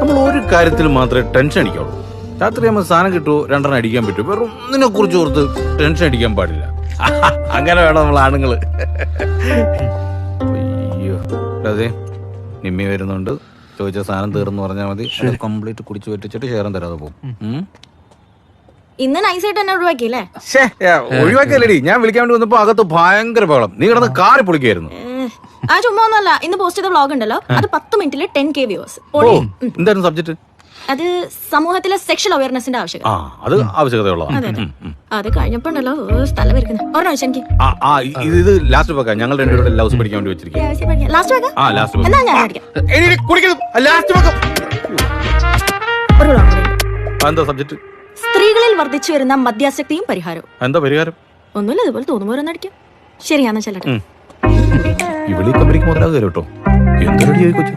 നമ്മൾ ഒരു കാര്യത്തിൽ മാത്രമേ ടെൻഷൻ അടിക്കാവുള്ളൂ. രാത്രി നമ്മൾ സാധനം കിട്ടുമോ 2 അടിക്കാൻ പറ്റുമോ, വേറെ ഒന്നിനെ കുറിച്ച് ഓർത്ത് ടെൻഷൻ അടിക്കാൻ പാടില്ല. അങ്ങനെ വേണം നമ്മൾ ആണുങ്ങള്. അയ്യോ അതെ, നിമ്മി വരുന്നുണ്ട്. ചോദിച്ച സാധനം തീർന്നു പറഞ്ഞാൽ മതി. കംപ്ലീറ്റ് കുടിച്ചു പറ്റിച്ചിട്ട് ഷെയറും തരാതെ പോകും. ഇന്ന് നൈസായിട്ട് തന്നെ ഒഴിവാക്കിയല്ലേ? ഒഴിവാക്കിയല്ലേടി, ഞാൻ വിളിക്കാൻ വേണ്ടി വന്നപ്പോ അകത്ത് ഭയങ്കര ബഹളം. നീ കിടന്ന് കാറി പൊളിക്കായിരുന്നു. ആ ചുമ്മാ ഒന്നുമല്ല, ഇന്ന് പോസ്റ്റ് ചെയ്ത വ്ളോഗ് ഉണ്ടല്ലോ, അത് 10 മിനിറ്റിൽ 10K വ്യൂവേഴ്സ്. എന്തായിരുന്നു സബ്ജക്ട്? അത് സമൂഹത്തിലെ സെക്ഷൽ അവയർനെസിന്റെ ആവശ്യകത. അത് ആവശ്യകതയുള്ളതാണ്. അത് കഴിഞ്ഞപ്പോണ്ടല്ലോ സ്ഥലം വരുന്നത് ഓർമ്മ വെച്ചാൽ എനിക്ക്. ഇത് ലാസ്റ്റ് വെക്കാം. ഞങ്ങൾ രണ്ടുപേരുടെ ലവ്സ് പഠിക്കാൻ വേണ്ടി വെച്ചിരിക്കും. ലാസ്റ്റ് വെക്കാം. എന്നാ ഞാൻ പഠിക്കാം. ഒരു വ്ളോഗ് കൂടി. എന്താ സബ്ജക്ട്? സ്ത്രീകളിൽ വർദ്ധിച്ചു വരുന്ന മദ്യാസക്തിയും പരിഹാരവും. എന്താ പരിഹാരം? ഒന്നുമില്ല, ഇതുപോലെ തോന്നുമ്പോഴൊന്നടിക്കാം. ശരിയാന്ന് ചെല്ലട്ടെ. ഇവിടെ കമ്പനിക്ക് മുതലാകുക കേട്ടോ. എന്തൊരു കൊച്ചു.